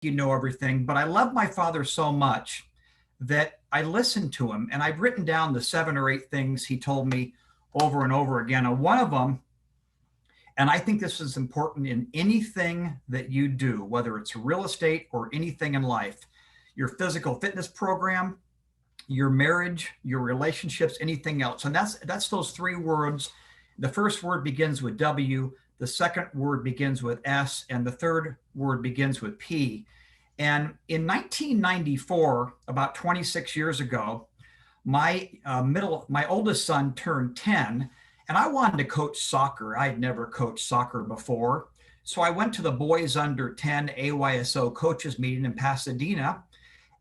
you know everything, but I love my father so much that I listened to him, and I've written down the 7 or 8 things he told me over and over again. And one of them, and I think this is important in anything that you do, whether it's real estate or anything in life, your physical fitness program, your marriage, your relationships, anything else. And that's those 3 words. The first word begins with W, the second word begins with S, and the third word begins with P. And in 1994, about 26 years ago, my oldest son turned 10, and I wanted to coach soccer. I had never coached soccer before. So I went to the boys under 10 AYSO coaches meeting in Pasadena,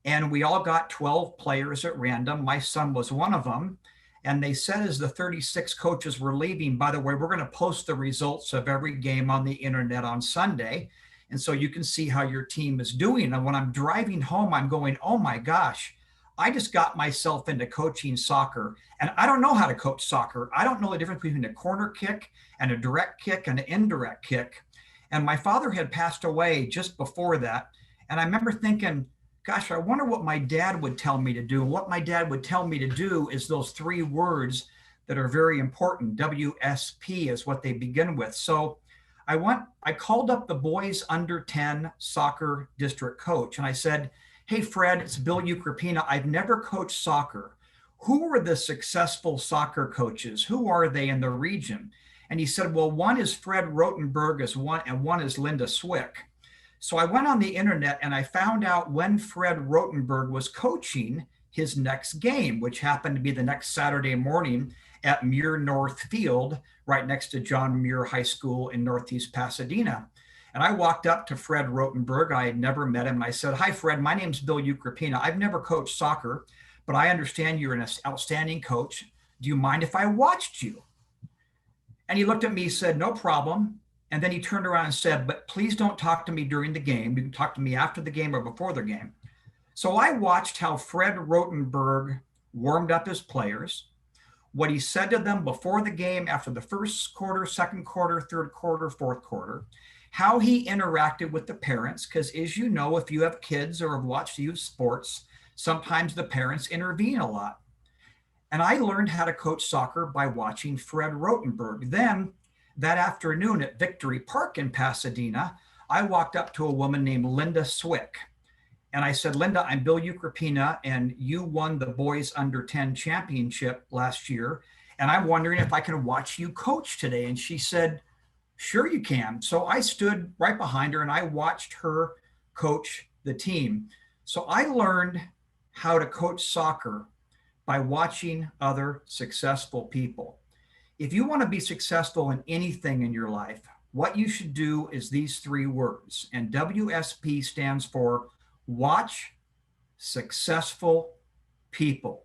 and we all got 12 players at random. My son was one of them. And they said, as the 36 coaches were leaving, by the way, we're going to post the results of every game on the internet on Sunday. And so you can see how your team is doing. And when I'm driving home, I'm going, oh my gosh, I just got myself into coaching soccer. And I don't know how to coach soccer. I don't know the difference between a corner kick and a direct kick and an indirect kick. And my father had passed away just before that. And I remember thinking, gosh, I wonder what my dad would tell me to do. And what my dad would tell me to do is those 3 words that are very important. WSP is what they begin with. So I called up the boys under 10 soccer district coach, and I said, hey, Fred, it's Bill Ukropina. I've never coached soccer. Who are the successful soccer coaches? Who are they in the region? And he said, well, one is Fred Rotenberg and one is Linda Swick. So I went on the internet and I found out when Fred Rotenberg was coaching his next game, which happened to be the next Saturday morning at Muir North Field, right next to John Muir High School in Northeast Pasadena. And I walked up to Fred Rotenberg. I had never met him. And I said, hi, Fred, my name's Bill Ukropina. I've never coached soccer, but I understand you're an outstanding coach. Do you mind if I watched you? And he looked at me, and said, no problem. And then he turned around and said, but please don't talk to me during the game. You can talk to me after the game or before the game. So I watched how Fred Rotenberg warmed up his players, what he said to them before the game, after the first quarter, second quarter, third quarter, fourth quarter, how he interacted with the parents. Because as you know, if you have kids or have watched youth sports, sometimes the parents intervene a lot. And I learned how to coach soccer by watching Fred Rotenberg. Then that afternoon at Victory Park in Pasadena, I walked up to a woman named Linda Swick. And I said, Linda, I'm Bill Ukropina, and you won the boys under 10 championship last year. And I'm wondering if I can watch you coach today. And she said, sure you can. So I stood right behind her and I watched her coach the team. So I learned how to coach soccer by watching other successful people. If you want to be successful in anything in your life, what you should do is these 3 words. And WSP stands for watch successful people.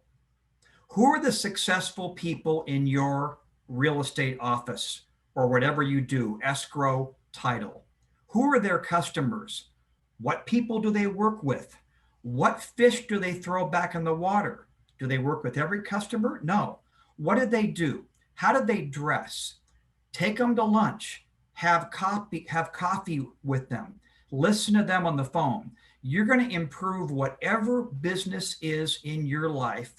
Who are the successful people in your real estate office or whatever you do, escrow, title? Who are their customers? What people do they work with? What fish do they throw back in the water? Do they work with every customer? No. What do they do? How do they dress? Take them to lunch, have coffee with them, listen to them on the phone. You're going to improve whatever business is in your life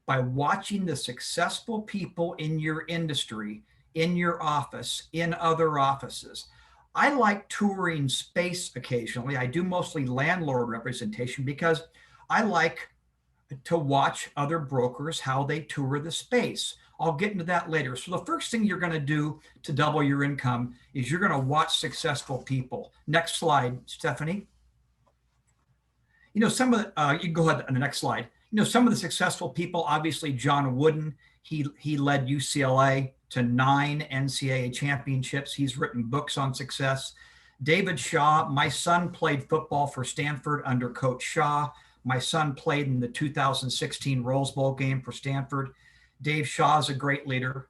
by watching the successful people in your industry, in your office, in other offices. I like touring space occasionally. I do mostly landlord representation because I like to watch other brokers, how they tour the space. I'll get into that later. So the first thing you're going to do to double your income is you're going to watch successful people. Next slide, Stephanie. You know, you can go ahead on the next slide. You know, some of the successful people, obviously John Wooden, he led UCLA to 9 NCAA championships. He's written books on success. David Shaw, my son played football for Stanford under Coach Shaw. My son played in the 2016 Rose Bowl game for Stanford. Dave Shaw is a great leader.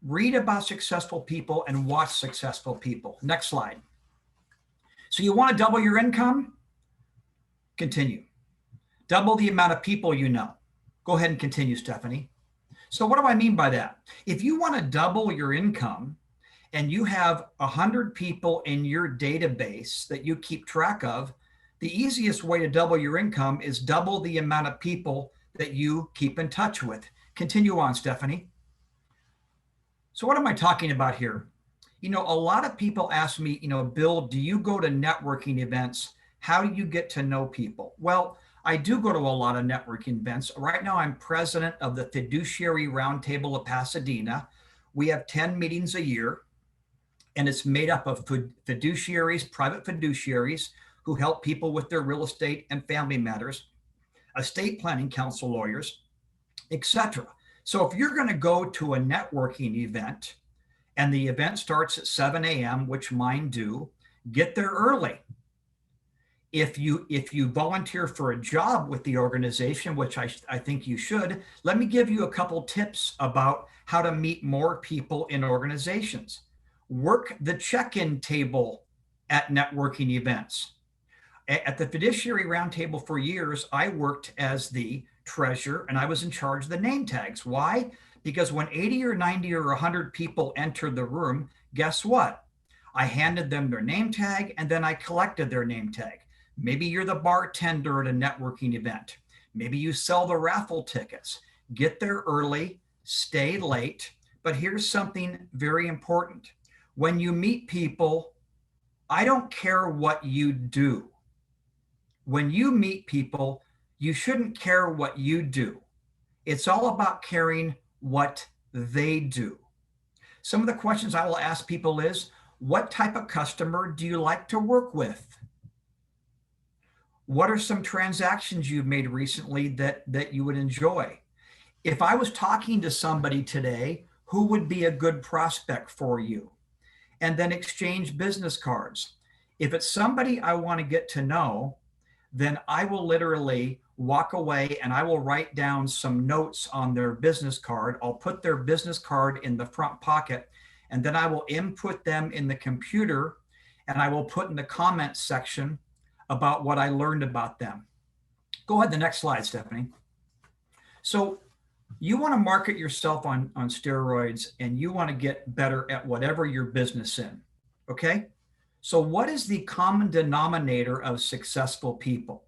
Read about successful people and watch successful people. Next slide. So you want to double your income? Continue. Double the amount of people you know. Go ahead and continue, Stephanie. So what do I mean by that? If you want to double your income and you have 100 people in your database that you keep track of, The easiest way to double your income is double the amount of people that you keep in touch with. Continue on, Stephanie. So what am I talking about here? A lot of people ask me, Bill, do you go to networking events? How do you get to know people? Well, I do go to a lot of networking events. Right now, I'm president of the Fiduciary Roundtable of Pasadena. We have 10 meetings a year, and it's made up of fiduciaries, private fiduciaries who help people with their real estate and family matters, estate planning counsel lawyers, etc. So if you're going to go to a networking event and the event starts at 7 a.m., which mine do, get there early. If you volunteer for a job with the organization, which I think you should, let me give you a couple tips about how to meet more people in organizations. Work the check-in table at networking events. At the Fiduciary Roundtable for years, I worked as the treasurer and I was in charge of the name tags. Why? Because when 80 or 90 or 100 people entered the room, guess what? I handed them their name tag and then I collected their name tag. Maybe you're the bartender at a networking event. Maybe you sell the raffle tickets. Get there early, stay late. But here's something very important. When you meet people, I don't care what you do. When you meet people, you shouldn't care what you do. It's all about caring what they do. Some of the questions I will ask people is, what type of customer do you like to work with? What are some transactions you've made recently that you would enjoy? If I was talking to somebody today, who would be a good prospect for you? And then exchange business cards. If it's somebody I want to get to know, then I will literally walk away and I will write down some notes on their business card. I'll put their business card in the front pocket, and then I will input them in the computer, and I will put in the comments section about what I learned about them. Go ahead, the next slide, Stephanie. So you want to market yourself on steroids, and you want to get better at whatever your business in, okay? So what is the common denominator of successful people?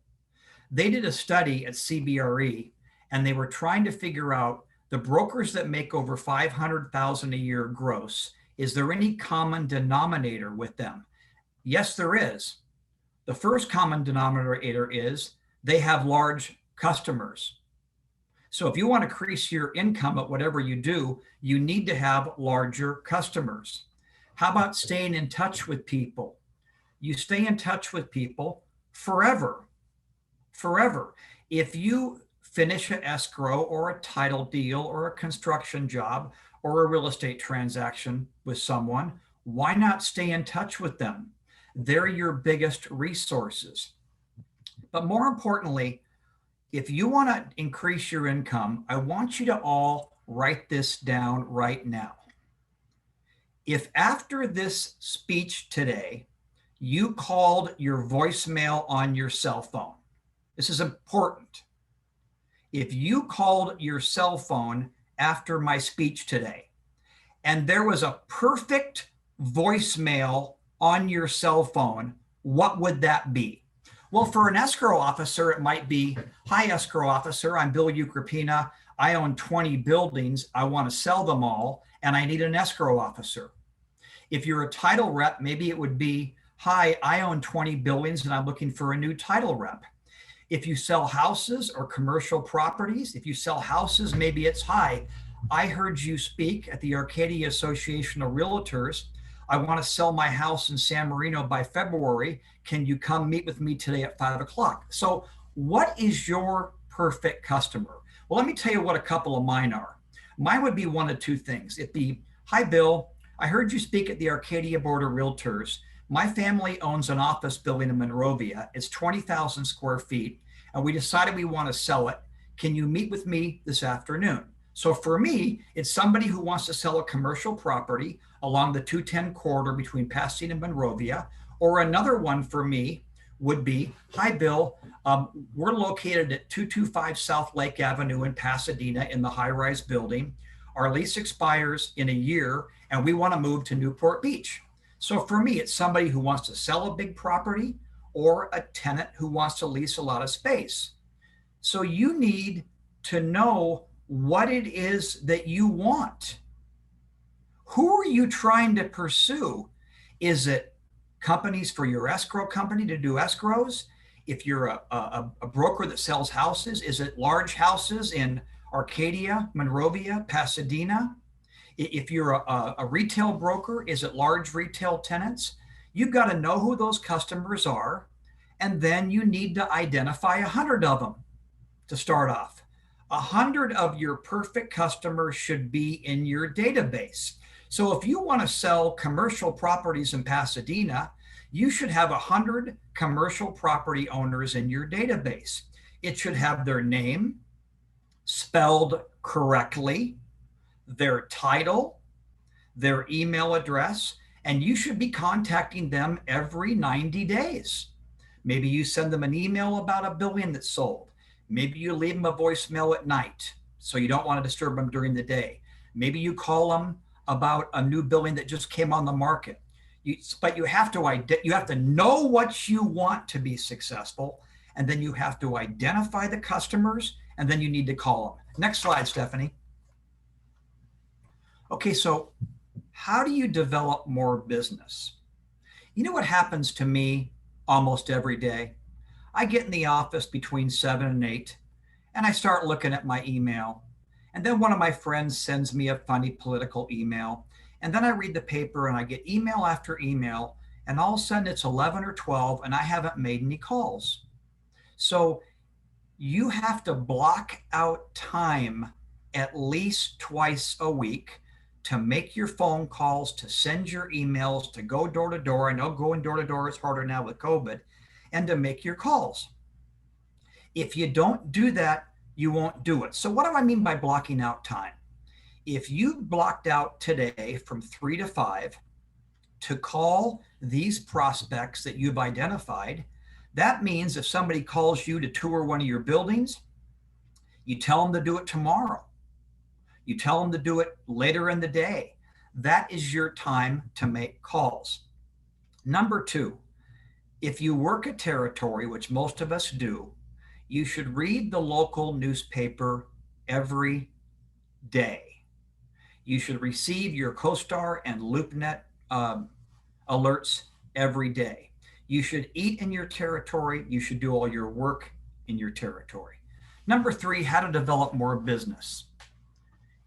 They did a study at CBRE, and they were trying to figure out the brokers that make over $500,000 a year gross. Is there any common denominator with them? Yes, there is. The first common denominator is they have large customers. So if you want to increase your income at whatever you do, you need to have larger customers. How about staying in touch with people? You stay in touch with people forever. Forever. If you finish an escrow or a title deal or a construction job or a real estate transaction with someone, why not stay in touch with them? They're your biggest resources. But more importantly, if you want to increase your income, I want you to all write this down right now. If after this speech today, you called your voicemail on your cell phone, this is important. If you called your cell phone after my speech today, and there was a perfect voicemail on your cell phone, what would that be? Well, for an escrow officer, it might be, hi, escrow officer, I'm Bill Ukropina. I own 20 buildings. I want to sell them all, and I need an escrow officer. If you're a title rep, maybe it would be, hi, I own 20 buildings, and I'm looking for a new title rep. If you sell houses or commercial properties, if you sell houses, maybe it's, hi, I heard you speak at the Arcadia Association of Realtors. I want to sell my house in San Marino by February. Can you come meet with me today at 5 o'clock? So what is your perfect customer? Well, let me tell you what a couple of mine are. Mine would be one of two things. It'd be, hi, Bill, I heard you speak at the Arcadia Board of Realtors. My family owns an office building in Monrovia. It's 20,000 square feet, and we decided we want to sell it. Can you meet with me this afternoon? So for me, it's somebody who wants to sell a commercial property along the 210 corridor between Pasadena and Monrovia. Or another one for me would be, hi, Bill, we're located at 225 South Lake Avenue in Pasadena in the high-rise building. Our lease expires in a year, and we want to move to Newport Beach. So for me, it's somebody who wants to sell a big property or a tenant who wants to lease a lot of space. So you need to know what it is that you want. Who are you trying to pursue? Is it companies for your escrow company to do escrows? If you're a broker that sells houses, is it large houses in Arcadia, Monrovia, Pasadena? If you're a retail broker, is it large retail tenants? You've got to know who those customers are, and then you need to identify 100 of them to start off. 100 of your perfect customers should be in your database. So if you want to sell commercial properties in Pasadena, you should have 100 commercial property owners in your database. It should have their name spelled correctly, their title, their email address, and you should be contacting them every 90 days. Maybe you send them an email about a building that's sold. Maybe you leave them a voicemail at night, so you don't want to disturb them during the day. Maybe you call them about a new building that just came on the market. But you have to know what you want to be successful, and then you have to identify the customers, and then you need to call them. Next slide, Stephanie. Okay, so how do you develop more business? You know what happens to me almost every day? I get in the office between 7 and 8, and I start looking at my email. And then one of my friends sends me a funny political email. And then I read the paper and I get email after email. And all of a sudden it's 11 or 12 and I haven't made any calls. So you have to block out time at least twice a week to make your phone calls, to send your emails, to go door to door. I know going door to door is harder now with COVID, and to make your calls. If you don't do that, you won't do it. So what do I mean by blocking out time? If you blocked out today from 3 to 5 to call these prospects that you've identified, that means if somebody calls you to tour one of your buildings, you tell them to do it tomorrow. You tell them to do it later in the day. That is your time to make calls. Number 2, if you work a territory, which most of us do, you should read the local newspaper every day. You should receive your CoStar and LoopNet alerts every day. You should eat in your territory. You should do all your work in your territory. Number 3, how to develop more business.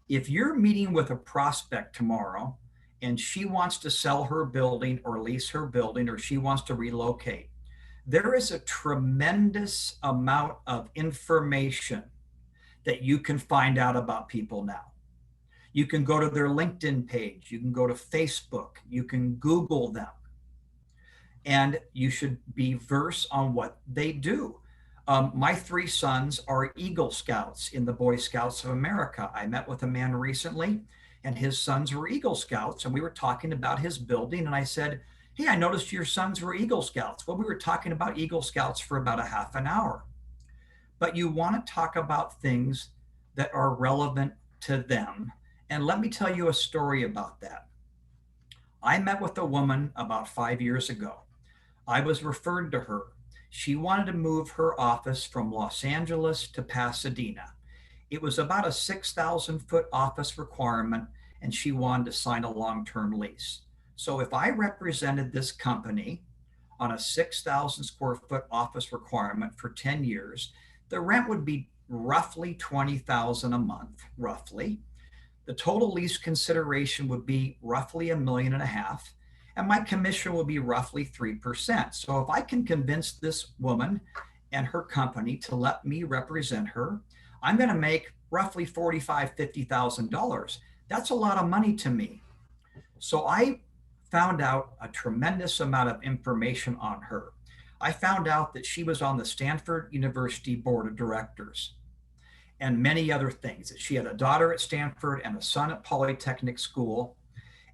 If you're meeting with a prospect tomorrow and she wants to sell her building or lease her building, or she wants to relocate, there is a tremendous amount of information that you can find out about people now. You can go to their LinkedIn page, you can go to Facebook, you can Google them, and you should be versed on what they do. My 3 sons are Eagle Scouts in the Boy Scouts of America. I met with a man recently, and his sons were Eagle Scouts, and we were talking about his building, and I said, hey, I noticed your sons were Eagle Scouts. Well, we were talking about Eagle Scouts for about a half an hour. But you want to talk about things that are relevant to them. And let me tell you a story about that. I met with a woman about 5 years ago. I was referred to her. She wanted to move her office from Los Angeles to Pasadena. It was about a 6,000-foot office requirement, and she wanted to sign a long-term lease. So if I represented this company on a 6,000 square foot office requirement for 10 years, the rent would be roughly $20,000 a month, roughly. The total lease consideration would be roughly $1.5 million, and my commission will be roughly 3%. So if I can convince this woman and her company to let me represent her, I'm going to make roughly $45,000, $50,000. That's a lot of money to me. So I found out a tremendous amount of information on her. I found out that she was on the Stanford University Board of Directors and many other things. That she had a daughter at Stanford and a son at Polytechnic School.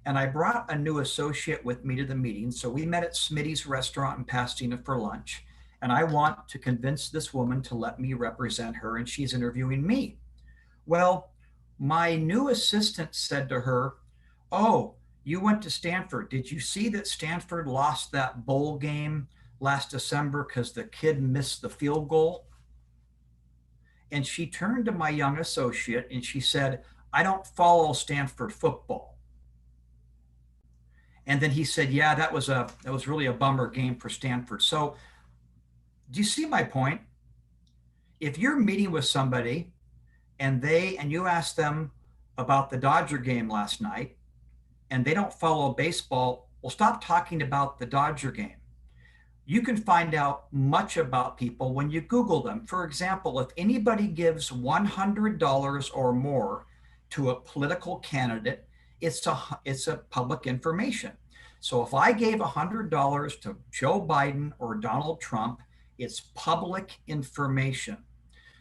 And I brought a new associate with me to the meeting. So we met at Smitty's restaurant in Pasadena for lunch. And I want to convince this woman to let me represent her, and she's interviewing me. Well, my new assistant said to her, oh, you went to Stanford. Did you see that Stanford lost that bowl game last December because the kid missed the field goal. And she turned to my young associate and she said, I don't follow Stanford football. And then he said, yeah, that was really a bummer game for Stanford. So do you see my point? If you're meeting with somebody and you ask them about the Dodger game last night and they don't follow baseball, well, stop talking about the Dodger game. You can find out much about people when you Google them. For example, if anybody gives $100 or more to a political candidate, it's a public information. So if I gave $100 to Joe Biden or Donald Trump, it's public information.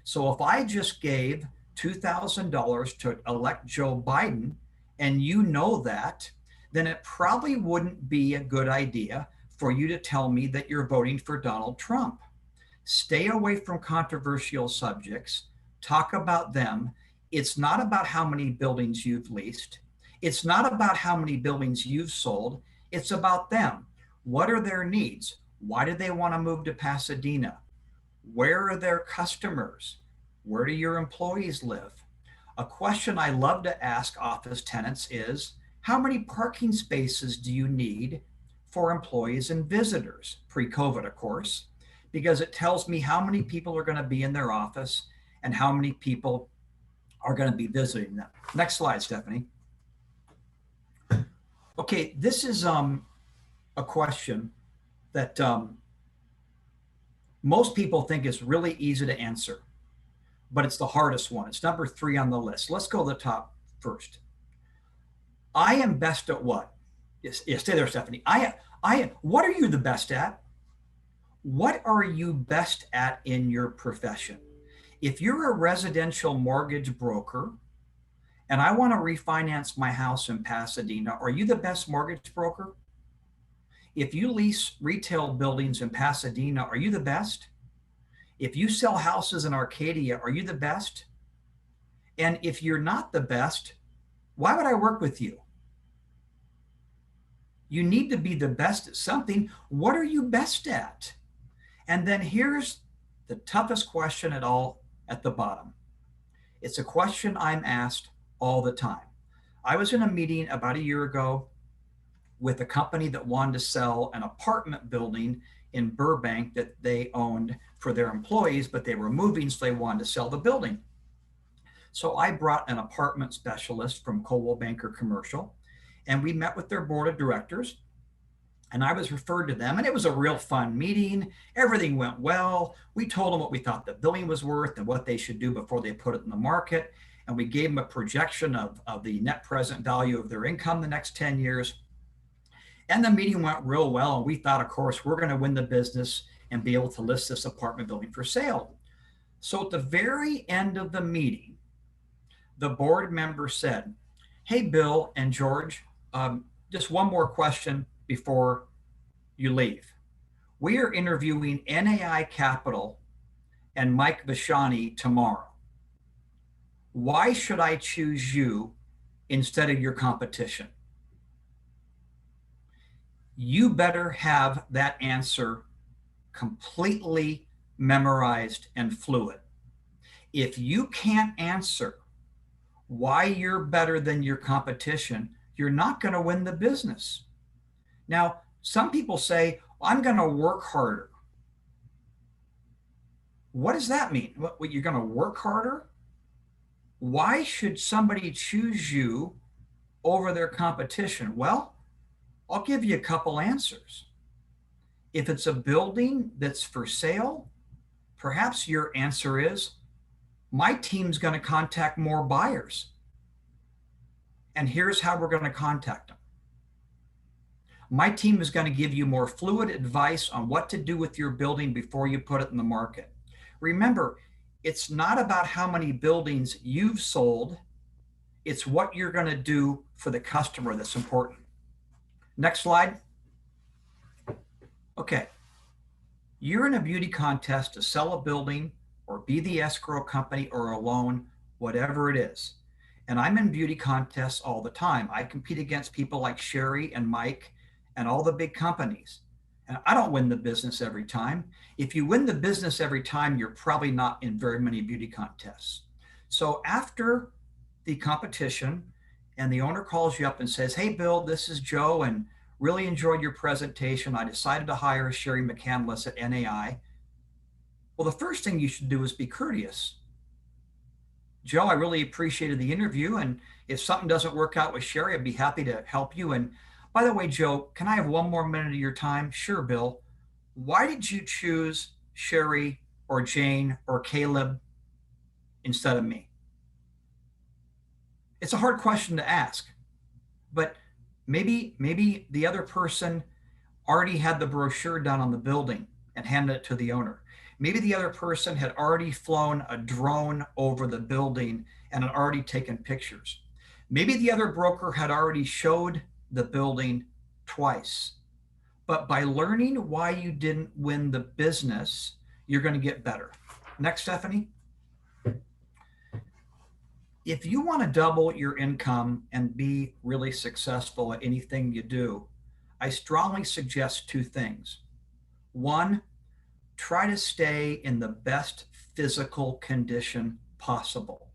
So if I just gave $2,000 to elect Joe Biden, and you know that, then it probably wouldn't be a good idea for you to tell me that you're voting for Donald Trump. Stay away from controversial subjects. Talk about them. It's not about how many buildings you've leased. It's not about how many buildings you've sold. It's about them. What are their needs? Why do they want to move to Pasadena? Where are their customers? Where do your employees live? A question I love to ask office tenants is, how many parking spaces do you need for employees and visitors? Pre-COVID, of course, because it tells me how many people are going to be in their office and how many people are going to be visiting them. Next slide, Stephanie. Okay, this is a question that most people think is really easy to answer, but it's the hardest one. It's number 3 on the list. Let's go to the top first. I am best at what? Yes, stay there, Stephanie. What are you the best at? What are you best at in your profession? If you're a residential mortgage broker and I want to refinance my house in Pasadena, are you the best mortgage broker? If you lease retail buildings in Pasadena, are you the best? If you sell houses in Arcadia, are you the best? And if you're not the best, why would I work with you? You need to be the best at something. What are you best at? And then here's the toughest question at all at the bottom. It's a question I'm asked all the time. I was in a meeting about a year ago with a company that wanted to sell an apartment building in Burbank that they owned for their employees, but they were moving, so they wanted to sell the building. So I brought an apartment specialist from Coldwell Banker Commercial, and we met with their board of directors, and I was referred to them, and it was a real fun meeting. Everything went well. We told them what we thought the building was worth and what they should do before they put it in the market, and we gave them a projection of the net present value of their income the next 10 years. And the meeting went real well, and we thought, of course, we're going to win the business and be able to list this apartment building for sale. So at the very end of the meeting, the board member said, hey, Bill and George, just one more question before you leave. We are interviewing NAI Capital and Mike Vashani tomorrow. Why should I choose you instead of your competition? You better have that answer completely memorized and fluid. If you can't answer why you're better than your competition, you're not going to win the business. Now, some people say, I'm going to work harder. What does that mean? What, you're going to work harder? Why should somebody choose you over their competition? Well, I'll give you a couple answers. If it's a building that's for sale, perhaps your answer is, my team's going to contact more buyers. And here's how we're going to contact them. My team is going to give you more fluid advice on what to do with your building before you put it in the market. Remember, it's not about how many buildings you've sold. It's what you're going to do for the customer that's important. Next slide. Okay. You're in a beauty contest to sell a building or be the escrow company or a loan, whatever it is. And I'm in beauty contests all the time. I compete against people like Sherry and Mike and all the big companies. And I don't win the business every time. If you win the business every time, you're probably not in very many beauty contests. So after the competition and the owner calls you up and says, "Hey, Bill, this is Joe, and really enjoyed your presentation. I decided to hire Sherry McCandless at NAI." Well, the first thing you should do is be courteous. "Joe, I really appreciated the interview. And if something doesn't work out with Sherry, I'd be happy to help you. And by the way, Joe, can I have one more minute of your time?" "Sure, Bill. Why did you choose Sherry or Jane or Caleb instead of me?" It's a hard question to ask, but maybe the other person already had the brochure done on the building and handed it to the owner. Maybe the other person had already flown a drone over the building and had already taken pictures. Maybe the other broker had already showed the building twice. But by learning why you didn't win the business, you're going to get better. Next, Stephanie. If you want to double your income and be really successful at anything you do, I strongly suggest two things. One, try to stay in the best physical condition possible.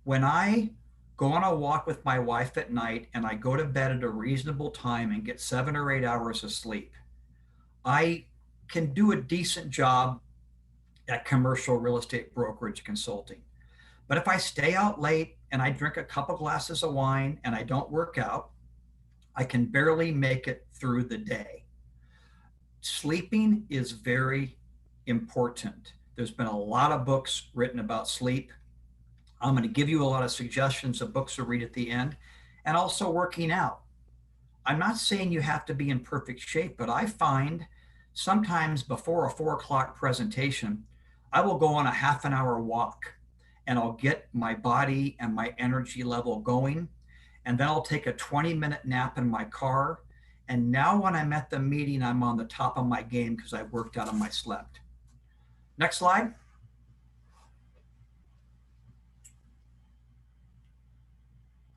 When I go on a walk with my wife at night and I go to bed at a reasonable time and get 7 or 8 hours of sleep, I can do a decent job at commercial real estate brokerage consulting. But if I stay out late and I drink a couple glasses of wine and I don't work out, I can barely make it through the day. Sleeping is very important. There's been a lot of books written about sleep. I'm going to give you a lot of suggestions of books to read at the end, and also working out. I'm not saying you have to be in perfect shape, but I find sometimes before a 4 o'clock presentation, I will go on a half an hour walk and I'll get my body and my energy level going. And then I'll take a 20-minute nap in my car. And now when I'm at the meeting, I'm on the top of my game because I worked out and I slept. Next slide.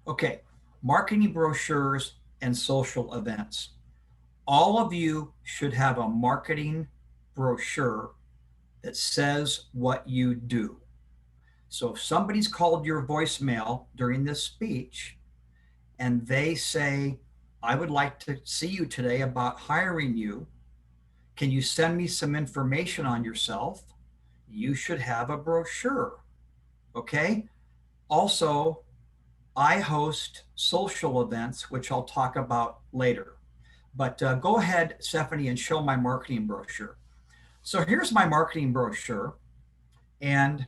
Okay, marketing brochures and social events. All of you should have a marketing brochure that says what you do. So if somebody's called your voicemail during this speech and they say, "I would like to see you today about hiring you. Can you send me some information on yourself?" You should have a brochure. Okay. Also, I host social events, which I'll talk about later. But go ahead, Stephanie, and show my marketing brochure. So here's my marketing brochure. And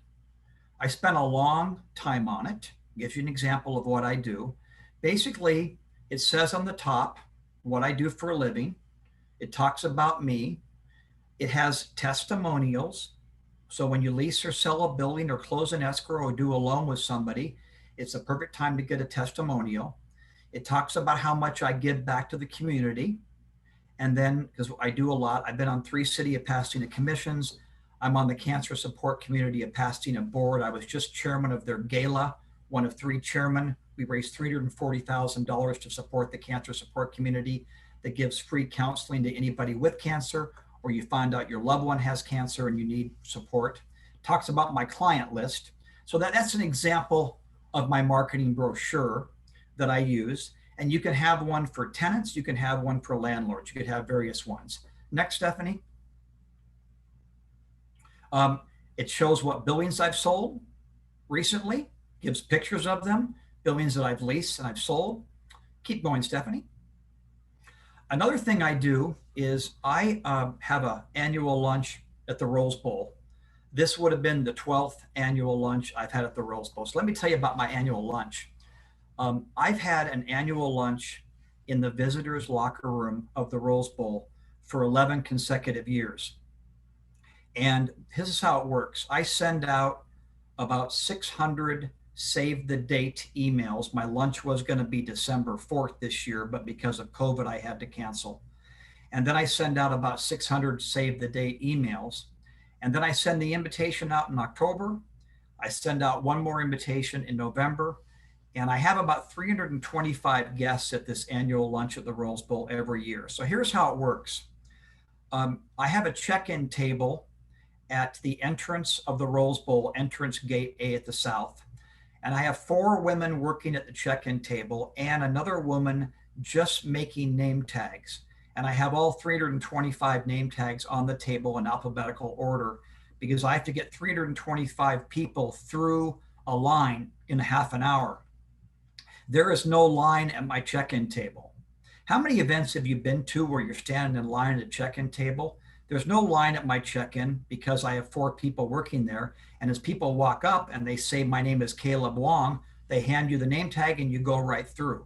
I spent a long time on it. Gives you an example of what I do. Basically, it says on the top what I do for a living. It talks about me. It has testimonials. So when you lease or sell a building or close an escrow or do a loan with somebody, it's a perfect time to get a testimonial. It talks about how much I give back to the community. And then, because I do a lot, I've been on 3 City of Pasadena commissions. I'm on the Cancer Support Community of Pasadena board. I was just chairman of their gala, one of 3 chairmen. We raised $340,000 to support the cancer support community that gives free counseling to anybody with cancer, or you find out your loved one has cancer and you need support. Talks about my client list. So that's an example of my marketing brochure that I use. And you can have one for tenants. You can have one for landlords. You could have various ones. Next, Stephanie. It shows what buildings I've sold recently, gives pictures of them, buildings that I've leased and I've sold. Keep going, Stephanie. Another thing I do is I have an annual lunch at the Rose Bowl. This would have been the 12th annual lunch I've had at the Rose Bowl. So let me tell you about my annual lunch. I've had an annual lunch in the visitors' locker room of the Rose Bowl for 11 consecutive years. And this is how it works. I send out about 600 save the date emails. My lunch was going to be December 4th this year, but because of COVID, I had to cancel. And then I send out about 600 save the date emails. And then I send the invitation out in October. I send out one more invitation in November. And I have about 325 guests at this annual lunch at the Rose Bowl every year. So here's how it works. I have a check-in table at the entrance of the Rose Bowl, entrance gate A at the south. And I have 4 women working at the check-in table and another woman just making name tags. And I have all 325 name tags on the table in alphabetical order because I have to get 325 people through a line in a half an hour. There is no line at my check-in table. How many events have you been to where you're standing in line at a check-in table? There's no line at my check-in because I have 4 people working there. And as people walk up and they say, my name is Caleb Long, they hand you the name tag and you go right through.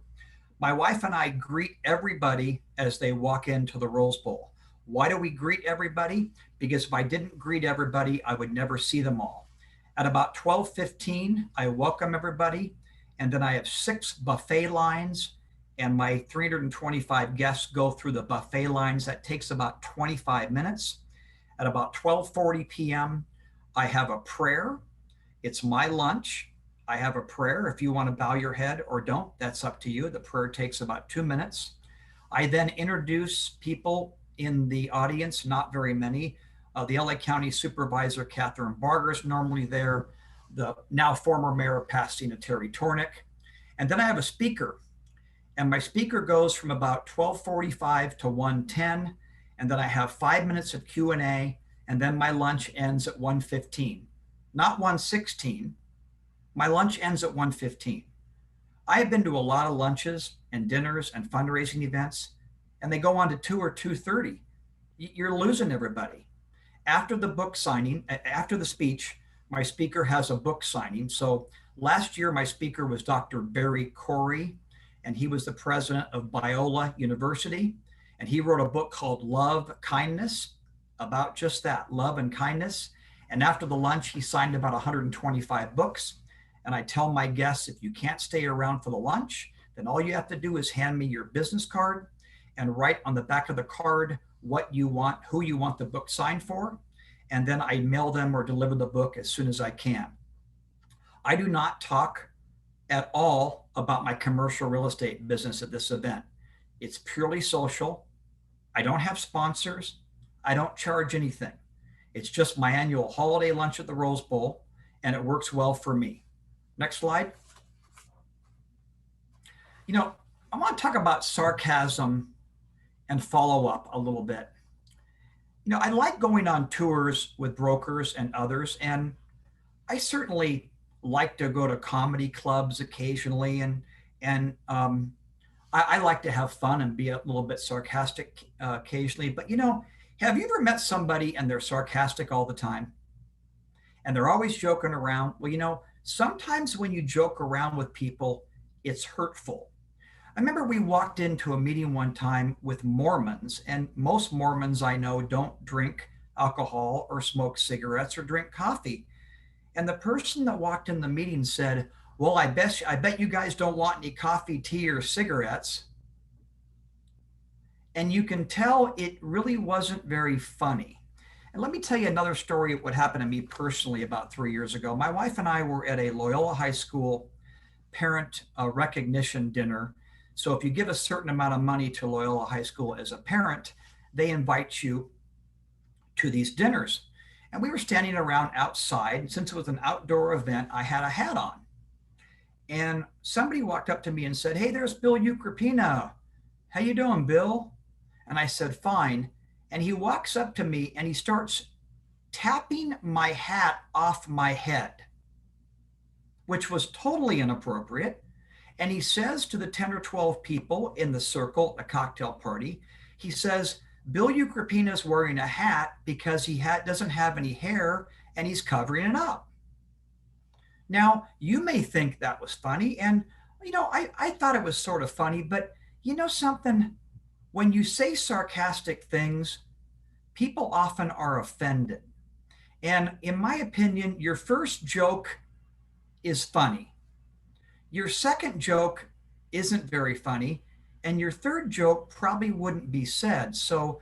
My wife and I greet everybody as they walk into the Rose Bowl. Why do we greet everybody? Because if I didn't greet everybody, I would never see them all. At about 12:15, I welcome everybody, and then I have 6 buffet lines, and my 325 guests go through the buffet lines. That takes about 25 minutes. At about 12:40 p.m., I have a prayer. It's my lunch. I have a prayer. If you want to bow your head or don't, that's up to you. The prayer takes about 2 minutes. I then introduce people in the audience, not very many. The LA County Supervisor, Catherine Barger, is normally there. The now former Mayor of Pasadena, Terry Tornick. And then I have a speaker. And my speaker goes from about 12:45 to 1:10. And then I have 5 minutes of Q&A. And then my lunch ends at 1:15. Not 1:16. My lunch ends at 1:15. I have been to a lot of lunches and dinners and fundraising events, and they go on to 2 or 2:30. You're losing everybody. After the book signing, after the speech, my speaker has a book signing. So last year, my speaker was Dr. Barry Corey, and he was the president of Biola University. And he wrote a book called Love, Kindness, about just that, love and kindness. And after the lunch, he signed about 125 books. And I tell my guests, if you can't stay around for the lunch, then all you have to do is hand me your business card and write on the back of the card what you want, who you want the book signed for. And then I mail them or deliver the book as soon as I can. I do not talk at all about my commercial real estate business at this event. It's purely social. I don't have sponsors. I don't charge anything. It's just my annual holiday lunch at the Rose Bowl, and it works well for me. Next slide. I want to talk about sarcasm and follow up a little bit. I like going on tours with brokers and others, and I certainly like to go to comedy clubs occasionally, and I like to have fun and be a little bit sarcastic occasionally. But have you ever met somebody and they're sarcastic all the time, and they're always joking around? Well, sometimes when you joke around with people, it's hurtful. I remember we walked into a meeting one time with Mormons, and most Mormons I know don't drink alcohol or smoke cigarettes or drink coffee. And the person that walked in the meeting said, well, I bet you guys don't want any coffee, tea, or cigarettes. And you can tell it really wasn't very funny. And let me tell you another story of what happened to me personally about 3 years ago. My wife and I were at a Loyola High School parent recognition dinner. So if you give a certain amount of money to Loyola High School as a parent, they invite you to these dinners. And we were standing around outside. Since it was an outdoor event, I had a hat on. And somebody walked up to me and said, hey, there's Bill Ukropina. How you doing, Bill? And I said, fine. And he walks up to me and he starts tapping my hat off my head, which was totally inappropriate. And he says to the 10 or 12 people in the circle, a cocktail party, he says, Bill Ukropina is wearing a hat because he doesn't have any hair and he's covering it up. Now, you may think that was funny. And, I thought it was sort of funny, but something, when you say sarcastic things, people often are offended. And in my opinion, your first joke is funny. Your second joke isn't very funny. And your third joke probably wouldn't be said. So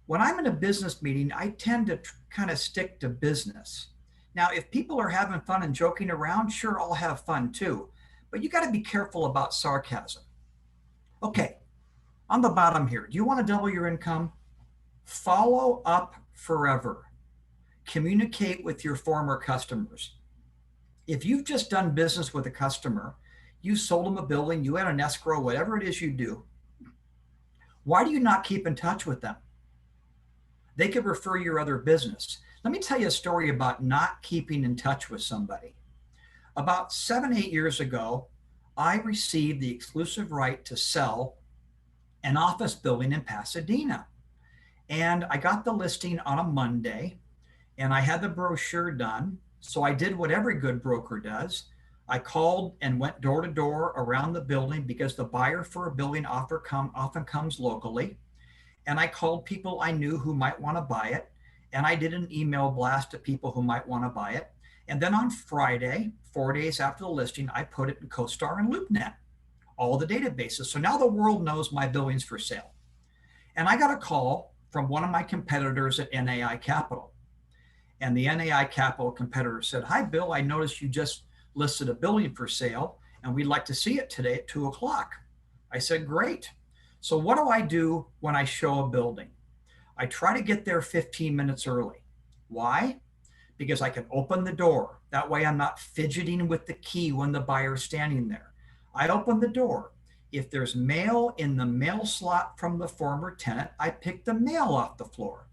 when I'm in a business meeting, I tend to kind of stick to business. Now, if people are having fun and joking around, sure, I'll have fun too. But you got to be careful about sarcasm. Okay, on the bottom here, do you want to double your income? Follow up forever. Communicate with your former customers. If you've just done business with a customer, you sold them a building, you had an escrow, whatever it is you do, why do you not keep in touch with them? They could refer your other business. Let me tell you a story about not keeping in touch with somebody. About 7, 8 years ago, I received the exclusive right to sell an office building in Pasadena. And I got the listing on a Monday, and I had the brochure done. So I did what every good broker does. I called and went door to door around the building because the buyer for a building often comes locally. And I called people I knew who might want to buy it. And I did an email blast to people who might want to buy it. And then on Friday, 4 days after the listing, I put it in CoStar and LoopNet, all the databases. So now the world knows my building's for sale. And I got a call from one of my competitors at NAI Capital. And the NAI Capital competitor said, "Hi, Bill, I noticed you just listed a building for sale, and we'd like to see it today at 2 o'clock." I said, "Great." So what do I do when I show a building? I try to get there 15 minutes early. Why? Because I can open the door. That way I'm not fidgeting with the key when the buyer's standing there. I open the door. If there's mail in the mail slot from the former tenant, I pick the mail off the floor.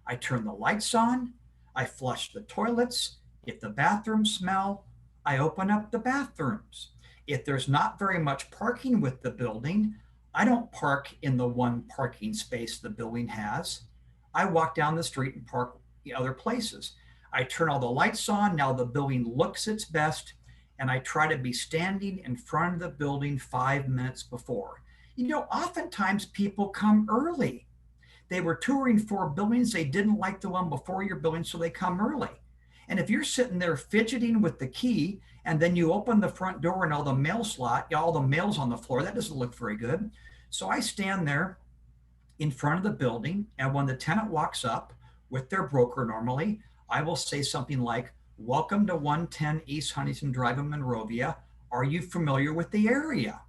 I turn the lights on. I flush the toilets. If the bathrooms smell, I open up the bathrooms. If there's not very much parking with the building, I don't park in the one parking space the building has. I walk down the street and park other places. I turn all the lights on. Now the building looks its best, and I try to be standing in front of the building 5 minutes before. Oftentimes people come early. They were touring 4 buildings. They didn't like the one before your building, so they come early. And if you're sitting there fidgeting with the key, and then you open the front door and all the mail slot, all the mail's on the floor, that doesn't look very good. So I stand there in front of the building, and when the tenant walks up with their broker normally, I will say something like, "Welcome to 110 East Huntington Drive in Monrovia. Are you familiar with the area?"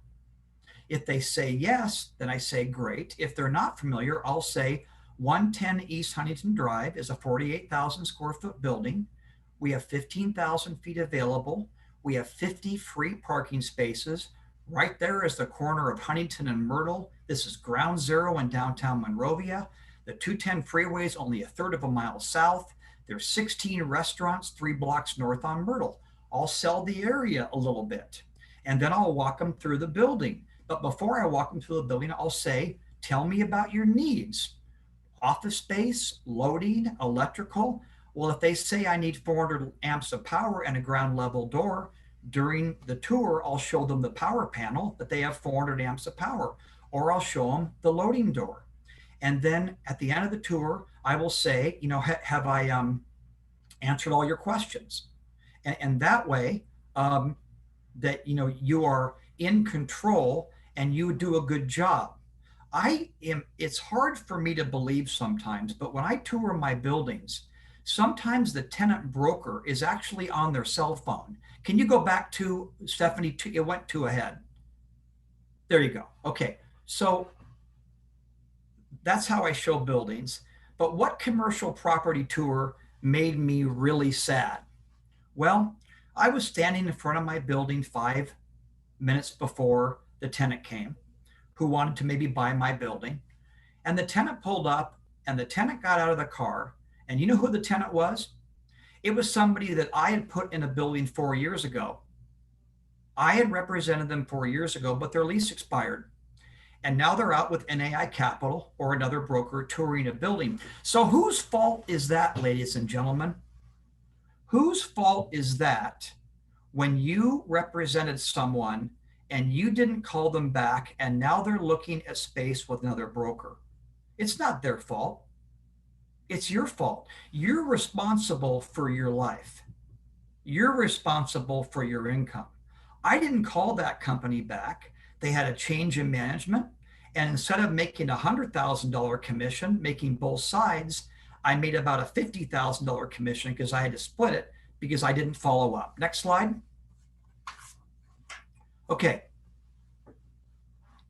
If they say yes, then I say great. If they're not familiar, I'll say 110 East Huntington Drive is a 48,000 square foot building. We have 15,000 feet available. We have 50 free parking spaces. Right there is the corner of Huntington and Myrtle. This is ground zero in downtown Monrovia. The 210 freeway is only a third of a mile south. There's 16 restaurants 3 blocks north on Myrtle. I'll sell the area a little bit, and then I'll walk them through the building. But before I walk them through the building, I'll say, "Tell me about your needs. Office space, loading, electrical." Well, if they say I need 400 amps of power and a ground level door, during the tour, I'll show them the power panel that they have 400 amps of power, or I'll show them the loading door. And then at the end of the tour, I will say, have I answered all your questions? And that way, that you are in control and you do a good job. It's hard for me to believe sometimes, but when I tour my buildings, sometimes the tenant broker is actually on their cell phone. Can you go back to Stephanie? It went 2 ahead. There you go. Okay. So that's how I show buildings. But what commercial property tour made me really sad? Well, I was standing in front of my building 5 minutes before the tenant came, who wanted to maybe buy my building. And the tenant pulled up, and the tenant got out of the car. And you know who the tenant was? It was somebody that I had put in a building 4 years ago. I had represented them 4 years ago, but their lease expired. And now they're out with NAI Capital or another broker touring a building. So whose fault is that, ladies and gentlemen? Whose fault is that when you represented someone and you didn't call them back and now they're looking at space with another broker? It's not their fault. It's your fault. You're responsible for your life. You're responsible for your income. I didn't call that company back. They had a change in management. And instead of making a $100,000 commission, making both sides, I made about a $50,000 commission because I had to split it because I didn't follow up. Next slide. Okay.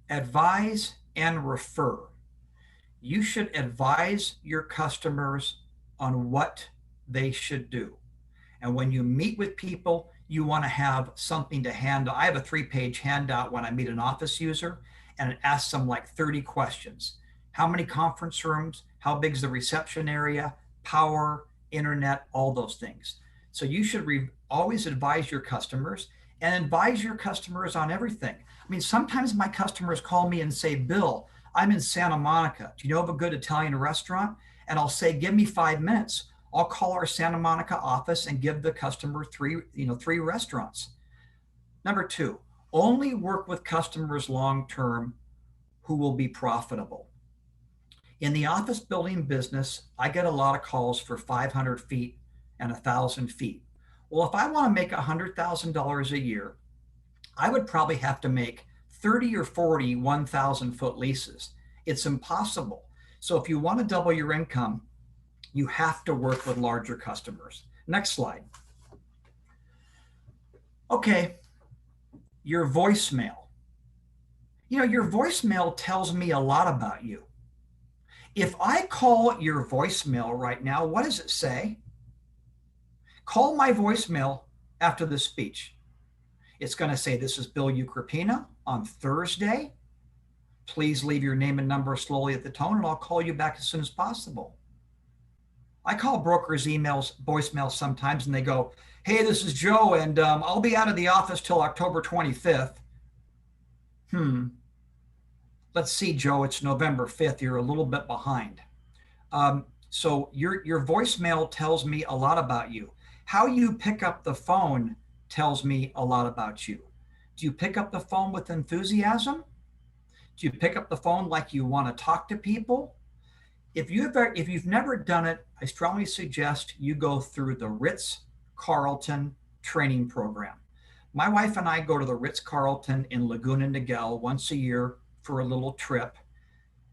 Advise and refer. You should advise your customers on what they should do. And when you meet with people, you want to have something to hand. I have a 3-page handout when I meet an office user, and it asks them like 30 questions. How many conference rooms? How big is the reception area? Power, internet, all those things. So you should always advise your customers and advise your customers on everything. I mean, sometimes my customers call me and say, Bill, I'm in Santa Monica. Do you know of a good Italian restaurant? And I'll say, give me 5 minutes. I'll call our Santa Monica office and give the customer three restaurants. Number two, only work with customers long-term who will be profitable. In the office building business, I get a lot of calls for 500 feet and 1,000 feet. Well, if I want to make $100,000 a year, I would probably have to make 30 or 40 1,000-foot leases. It's impossible. So if you want to double your income, you have to work with larger customers. Next slide. Okay, your voicemail. Your voicemail tells me a lot about you. If I call your voicemail right now, what does it say? Call my voicemail after this speech. It's going to say, this is Bill Ukropina on Thursday. Please leave your name and number slowly at the tone, and I'll call you back as soon as possible. I call brokers voicemails sometimes, and they go, hey, this is Joe, and I'll be out of the office till October 25th. Let's see, Joe, it's November 5th. You're a little bit behind. So your voicemail tells me a lot about you. How you pick up the phone tells me a lot about you. Do you pick up the phone with enthusiasm? Do you pick up the phone like you want to talk to people? If you've never done it, I strongly suggest you go through the Ritz-Carlton training program. My wife and I go to the Ritz-Carlton in Laguna Niguel once a year for a little trip.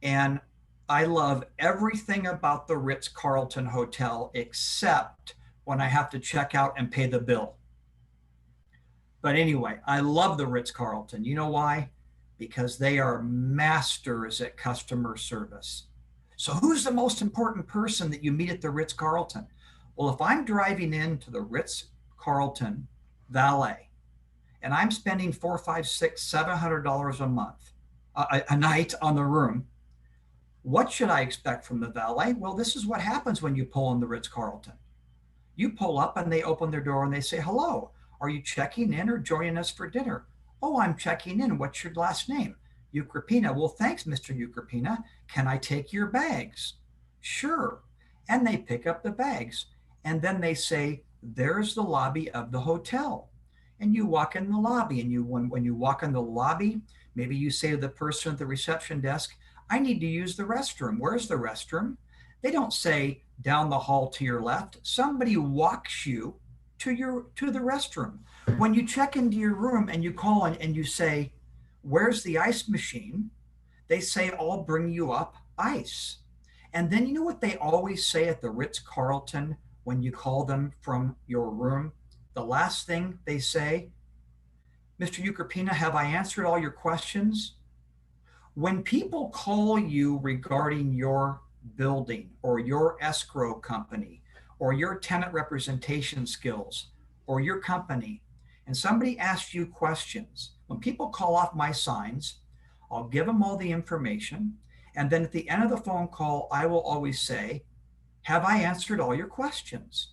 And I love everything about the Ritz-Carlton hotel except when I have to check out and pay the bill. But anyway, I love the Ritz-Carlton. You know why? Because they are masters at customer service. So who's the most important person that you meet at the Ritz-Carlton? Well, if I'm driving into the Ritz-Carlton valet and I'm spending $400, $500, $600, $700 a month, a night on the room, what should I expect from the valet? Well, this is what happens when you pull in the Ritz-Carlton. You pull up and they open their door and they say, hello, are you checking in or joining us for dinner? Oh, I'm checking in. What's your last name? Ukropina. Well, thanks, Mr. Ukropina. Can I take your bags? Sure. And they pick up the bags. And then they say, there's the lobby of the hotel. And you walk in the lobby. And when you walk in the lobby, maybe you say to the person at the reception desk, I need to use the restroom. Where's the restroom? They don't say down the hall to your left. Somebody walks you to the restroom. When you check into your room and you call in and you say, where's the ice machine? They say, I'll bring you up ice. And then you know what they always say at the Ritz-Carlton when you call them from your room? The last thing they say, Mr. Ukropina, have I answered all your questions? When people call you regarding your building or your escrow company or your tenant representation skills or your company, and somebody asks you questions, when people call off my signs, I'll give them all the information. And then at the end of the phone call, I will always say, have I answered all your questions?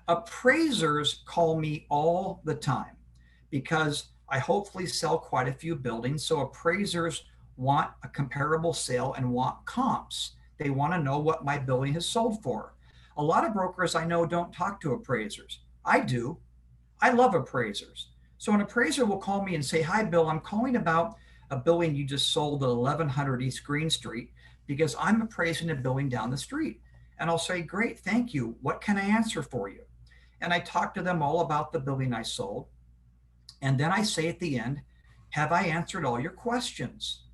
Appraisers call me all the time because I hopefully sell quite a few buildings. So appraisers want a comparable sale and want comps. They want to know what my building has sold for. A lot of brokers I know don't talk to appraisers. I do. I love appraisers. So an appraiser will call me and say, hi, Bill, I'm calling about a building you just sold at 1100 East Green Street because I'm appraising a building down the street. And I'll say, great, thank you. What can I answer for you? And I talk to them all about the building I sold. And then I say at the end, have I answered all your questions?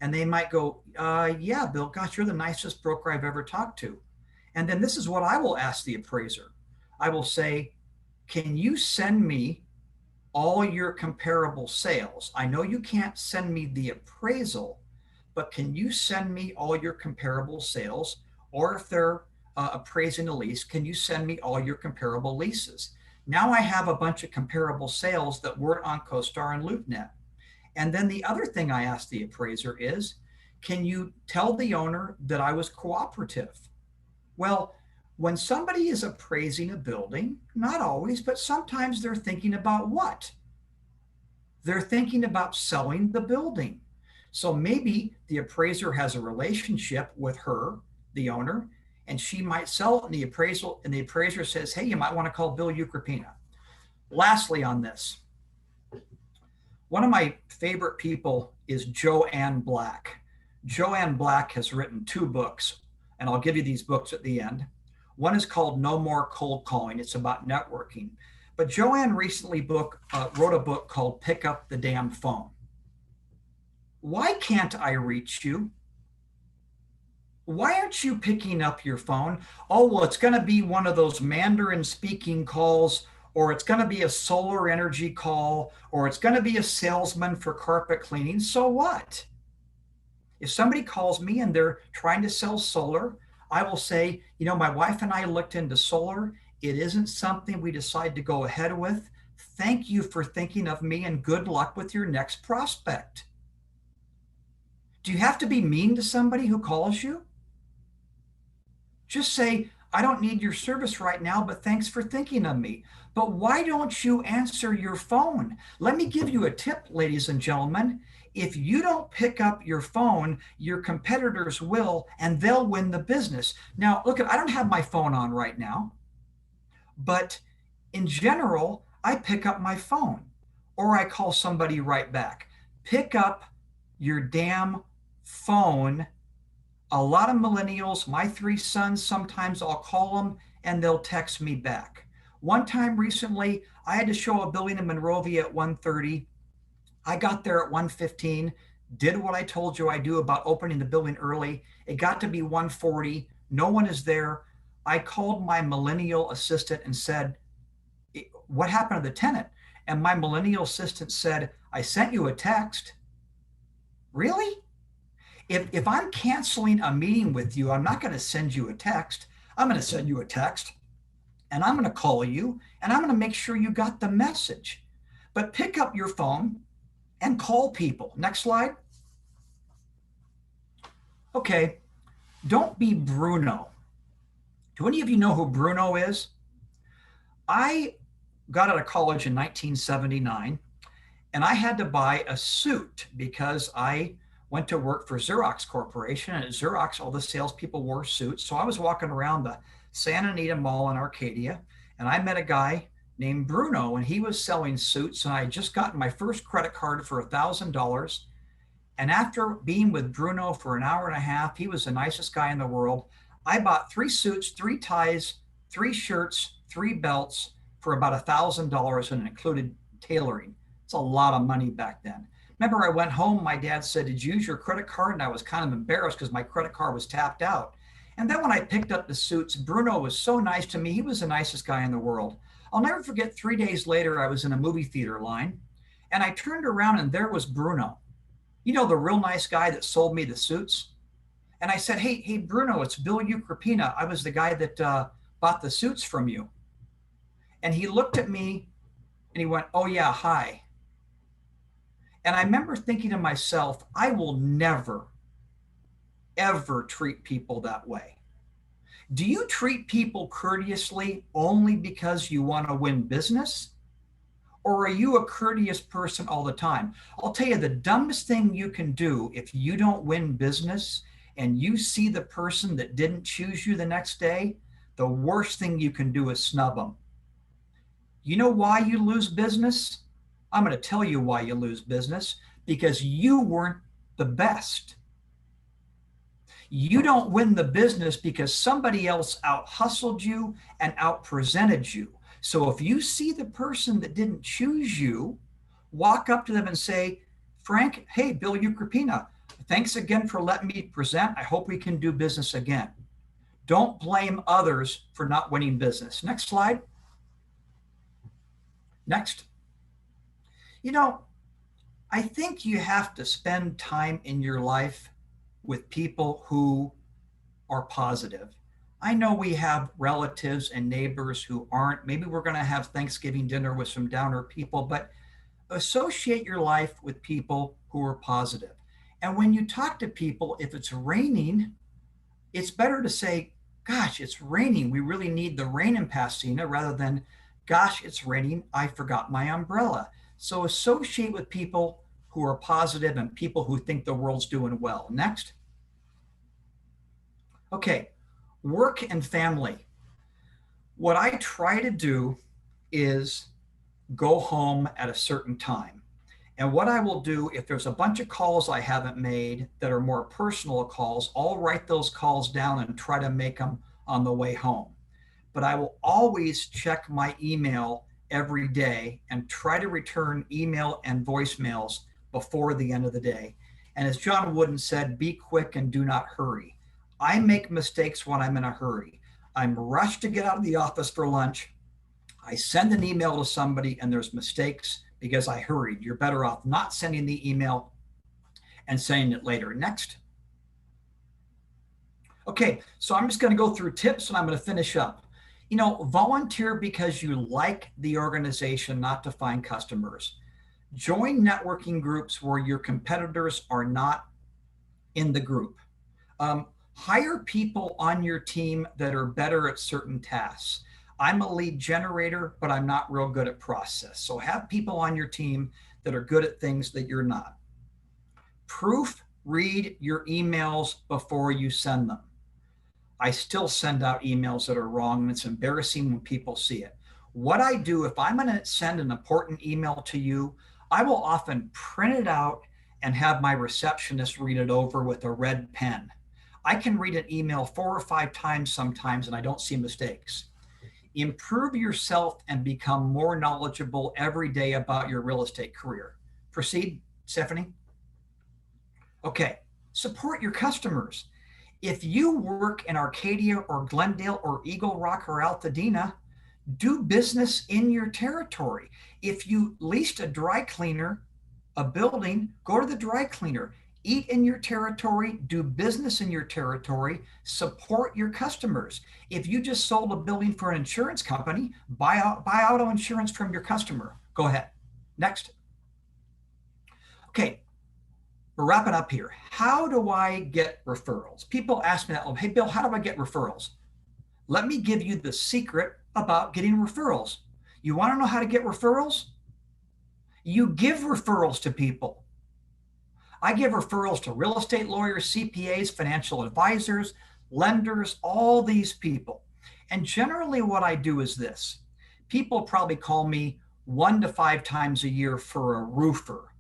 And they might go, yeah, Bill, gosh, you're the nicest broker I've ever talked to. And then this is what I will ask the appraiser. I will say, can you send me all your comparable sales? I know you can't send me the appraisal, but can you send me all your comparable sales? Or if they're appraising a lease, can you send me all your comparable leases? Now I have a bunch of comparable sales that weren't on CoStar and LoopNet. And then the other thing I asked the appraiser is, can you tell the owner that I was cooperative? Well, when somebody is appraising a building, not always, but sometimes they're thinking about what? They're thinking about selling the building. So maybe the appraiser has a relationship with her, the owner, and she might sell it in the appraisal, and the appraiser says, hey, you might want to call Bill Ukropina. Lastly on this, one of my favorite people is Joanne Black. Joanne Black has written 2 books, and I'll give you these books at the end. One is called No More Cold Calling. It's about networking. But Joanne recently wrote a book called Pick Up the Damn Phone. Why can't I reach you? Why aren't you picking up your phone? Oh, well, it's going to be one of those Mandarin speaking calls, or it's going to be a solar energy call, or it's going to be a salesman for carpet cleaning. So what? If somebody calls me and they're trying to sell solar, I will say, you know, my wife and I looked into solar. It isn't something we decide to go ahead with. Thank you for thinking of me and good luck with your next prospect. Do you have to be mean to somebody who calls you? Just say, I don't need your service right now, but thanks for thinking of me. But why don't you answer your phone? Let me give you a tip, ladies and gentlemen. If you don't pick up your phone, your competitors will, and they'll win the business. Now, look, I don't have my phone on right now, but in general, I pick up my phone or I call somebody right back. Pick up your damn phone. A lot of millennials, my 3 sons, sometimes I'll call them and they'll text me back. One time recently, I had to show a building in Monrovia at 1:30. I got there at 1:15, did what I told you I do about opening the building early. It got to be 1:40. No one is there. I called my millennial assistant and said, what happened to the tenant? And my millennial assistant said, I sent you a text. Really? If I'm canceling a meeting with you, I'm not going to send you a text. I'm going to send you a text and I'm going to call you and I'm going to make sure you got the message. But pick up your phone and call people. Next slide. Okay, don't be Bruno. Do any of you know who Bruno is? I got out of college in 1979 and I had to buy a suit because I went to work for Xerox Corporation, and at Xerox, all the salespeople wore suits. So I was walking around the Santa Anita Mall in Arcadia, and I met a guy named Bruno, and he was selling suits, and I had just gotten my first credit card for $1,000. And after being with Bruno for an hour and a half, he was the nicest guy in the world. I bought 3 suits, 3 ties, 3 shirts, 3 belts for about $1,000, and it included tailoring. It's a lot of money back then. Remember, I went home, my dad said, did you use your credit card? And I was kind of embarrassed because my credit card was tapped out. And then when I picked up the suits, Bruno was so nice to me. He was the nicest guy in the world. I'll never forget, 3 days later, I was in a movie theater line and I turned around and there was Bruno. You know, the real nice guy that sold me the suits. And I said, hey, Bruno, it's Bill Ukropina. I was the guy that bought the suits from you. And he looked at me and he went, oh yeah, hi. And I remember thinking to myself, I will never, ever treat people that way. Do you treat people courteously only because you want to win business? Or are you a courteous person all the time? I'll tell you, the dumbest thing you can do if you don't win business and you see the person that didn't choose you the next day, the worst thing you can do is snub them. You know why you lose business? I'm going to tell you why you lose business, because you weren't the best. You don't win the business because somebody else out-hustled you and out-presented you. So if you see the person that didn't choose you, walk up to them and say, Frank, hey, Bill Ukropina, thanks again for letting me present. I hope we can do business again. Don't blame others for not winning business. Next slide. Next. You know, I think you have to spend time in your life with people who are positive. I know we have relatives and neighbors who aren't. Maybe we're going to have Thanksgiving dinner with some downer people, but associate your life with people who are positive. And when you talk to people, if it's raining, it's better to say, gosh, it's raining. We really need the rain in Pasadena rather than, gosh, it's raining. I forgot my umbrella. So associate with people who are positive and people who think the world's doing well. Next. Okay, work and family. What I try to do is go home at a certain time. And what I will do, if there's a bunch of calls I haven't made that are more personal calls, I'll write those calls down and try to make them on the way home. But I will always check my email every day and try to return email and voicemails before the end of the day. And as John Wooden said, be quick and do not hurry. I make mistakes when I'm in a hurry. I'm rushed to get out of the office for lunch. I send an email to somebody and there's mistakes because I hurried. You're better off not sending the email and saying it later. Next. Okay, so I'm just going to go through tips and I'm going to finish up. Volunteer because you like the organization, not to find customers. Join networking groups where your competitors are not in the group. Hire people on your team that are better at certain tasks. I'm a lead generator, but I'm not real good at process. So have people on your team that are good at things that you're not. Proofread your emails before you send them. I still send out emails that are wrong, and it's embarrassing when people see it. What I do, if I'm going to send an important email to you, I will often print it out and have my receptionist read it over with a red pen. I can read an email 4 or 5 times sometimes, and I don't see mistakes. Improve yourself and become more knowledgeable every day about your real estate career. Proceed, Stephanie. Okay, support your customers. If you work in Arcadia or Glendale or Eagle Rock or Altadena, do business in your territory. If you leased a dry cleaner, a building, go to the dry cleaner. Eat in your territory, do business in your territory, support your customers. If you just sold a building for an insurance company, buy auto insurance from your customer. Go ahead. Next. Okay, we're wrapping up here. How do I get referrals? People ask me that, oh, hey, Bill, how do I get referrals? Let me give you the secret about getting referrals. You want to know how to get referrals? You give referrals to people. I give referrals to real estate lawyers, CPAs, financial advisors, lenders, all these people. And generally what I do is this. People probably call me 1 to 5 times a year for a roofer.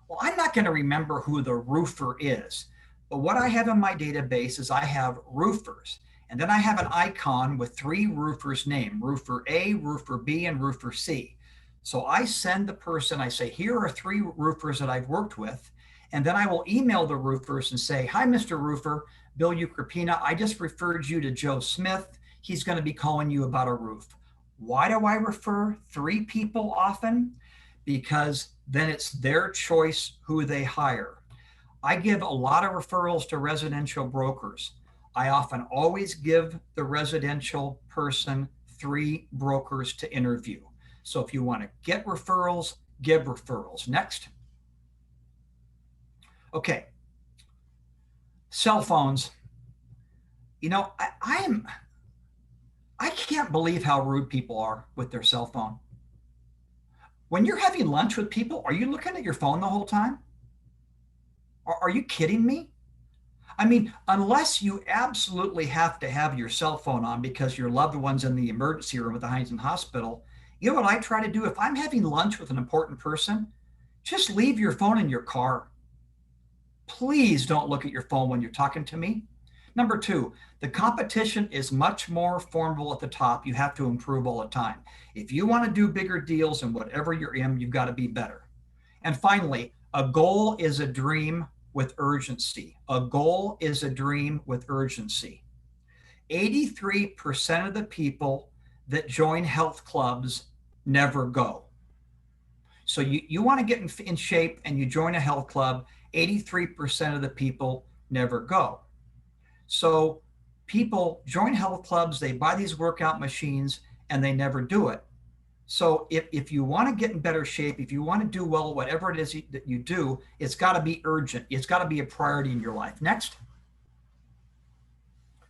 Well, I'm not going to remember who the roofer is. But what I have in my database is I have roofers. And then I have an icon with 3 roofers named, roofer A, roofer B, and roofer C. So I send the person, I say, here are 3 roofers that I've worked with. And then I will email the roofers and say, hi, Mr. Roofer, Bill Ukropina, I just referred you to Joe Smith. He's going to be calling you about a roof. Why do I refer 3 people often? Because then it's their choice who they hire. I give a lot of referrals to residential brokers. I often always give the residential person 3 brokers to interview. So if you want to get referrals, give referrals. Next. Okay. Cell phones. I can't believe how rude people are with their cell phone. When you're having lunch with people, are you looking at your phone the whole time? Are you kidding me? I mean, unless you absolutely have to have your cell phone on because your loved one's in the emergency room at the Heinzen Hospital, you know what I try to do? If I'm having lunch with an important person, just leave your phone in your car. Please don't look at your phone when you're talking to me. Number 2, the competition is much more formidable at the top. You have to improve all the time. If you want to do bigger deals in whatever you're in, you've got to be better. And finally, a goal is a dream with urgency. A goal is a dream with urgency. 83% of the people that join health clubs never go. So you want to get in shape and you join a health club, 83% of the people never go. So people join health clubs, they buy these workout machines, and they never do it. So if you want to get in better shape, if you want to do well, whatever it is that you do, it's got to be urgent. It's got to be a priority in your life. Next.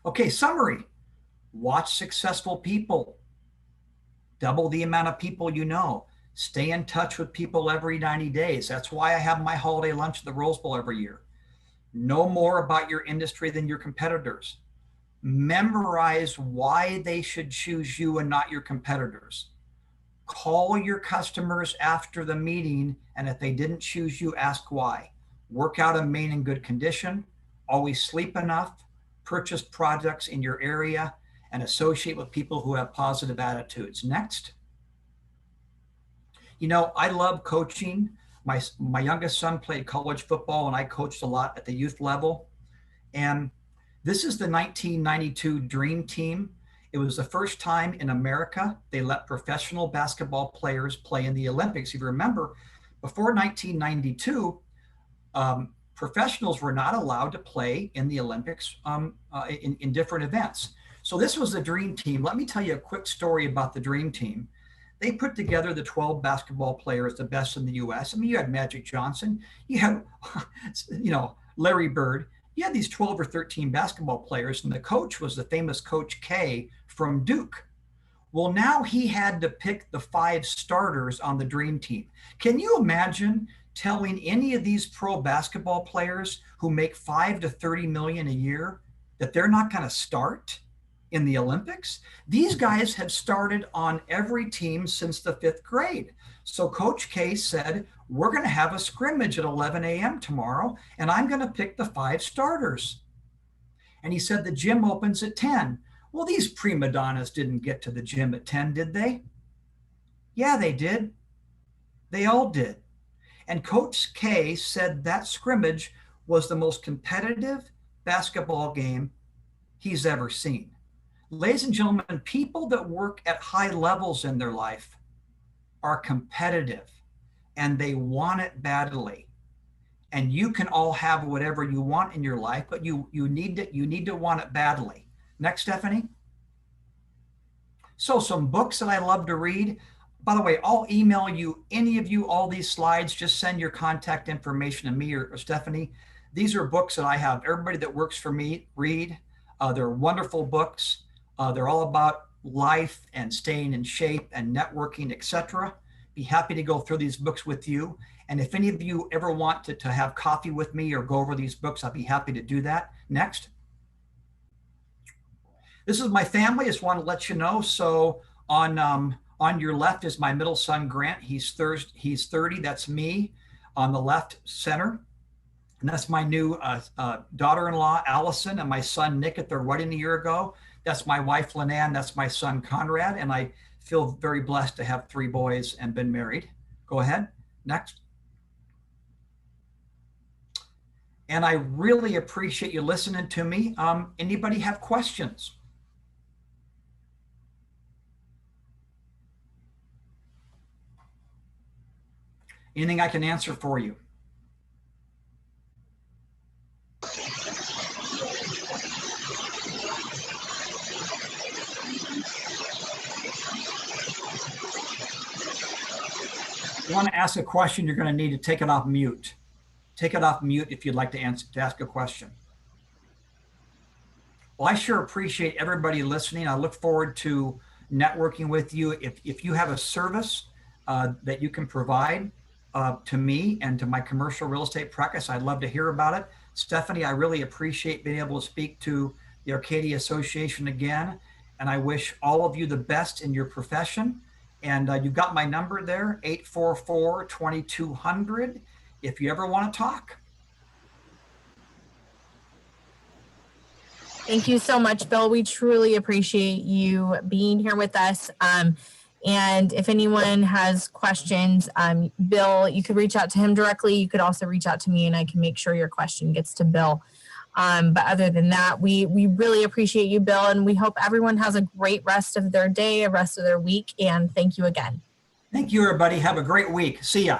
Okay, summary. Watch successful people. Double the amount of people you know. Stay in touch with people every 90 days. That's why I have my holiday lunch at the Rose Bowl every year. Know more about your industry than your competitors. Memorize why they should choose you and not your competitors. Call your customers after the meeting, and if they didn't choose you, ask why. Work out and remain in good condition. Always sleep enough. Purchase products in your area and associate with people who have positive attitudes. Next. You know, I love coaching. My youngest son played college football, and I coached a lot at the youth level. And this is the 1992 Dream Team. It was the first time in America they let professional basketball players play in the Olympics. If you remember, before 1992, professionals were not allowed to play in the Olympics in different events. So this was the Dream Team. Let me tell you a quick story about the Dream Team. They put together the 12 basketball players, the best in the U.S. I mean, you had Magic Johnson, you had, Larry Bird. You had these 12 or 13 basketball players, and the coach was the famous Coach K from Duke. Well, now he had to pick the 5 starters on the Dream Team. Can you imagine telling any of these pro basketball players who make $5 to $30 million a year that they're not going to start in the Olympics? These guys have started on every team since the 5th grade. So Coach K said, we're going to have a scrimmage at 11 a.m. tomorrow, and I'm going to pick the 5 starters. And he said the gym opens at 10. Well, these prima donnas didn't get to the gym at 10, did they? Yeah, they did. They all did. And Coach K said that scrimmage was the most competitive basketball game he's ever seen. Ladies and gentlemen, people that work at high levels in their life are competitive, and they want it badly. And you can all have whatever you want in your life, but you need to want it badly. Next, Stephanie. So some books that I love to read. By the way, I'll email you, any of you, all these slides. Just send your contact information to me or Stephanie. These are books that I have everybody that works for me read. They're wonderful books. They're all about life and staying in shape and networking, etc. Be happy to go through these books with you. And if any of you ever want to have coffee with me or go over these books, I'll be happy to do that. Next. This is my family. I just want to let you know. So on your left is my middle son, Grant. He's 30. That's me. On the left center. And that's my new daughter-in-law, Allison, and my son, Nick, at their wedding a year ago. That's my wife, Lenan. That's my son, Conrad. And I feel very blessed to have 3 boys and been married. Go ahead. Next. And I really appreciate you listening to me. Anybody have questions? Anything I can answer for you? If you want to ask a question, you're going to need to take it off mute. Take it off mute if you'd like to ask a question. Well, I sure appreciate everybody listening. I look forward to networking with you. If you have a service that you can provide to me and to my commercial real estate practice, I'd love to hear about it. Stephanie, I really appreciate being able to speak to the Arcadia Association again. And I wish all of you the best in your profession. And you've got my number there, 844-2200, if you ever want to talk. Thank you so much, Bill. We truly appreciate you being here with us. And if anyone has questions, Bill, you could reach out to him directly. You could also reach out to me, and I can make sure your question gets to Bill. But other than that, we really appreciate you, Bill, and we hope everyone has a great rest of their day, a rest of their week, and thank you again. Thank you, everybody. Have a great week. See ya.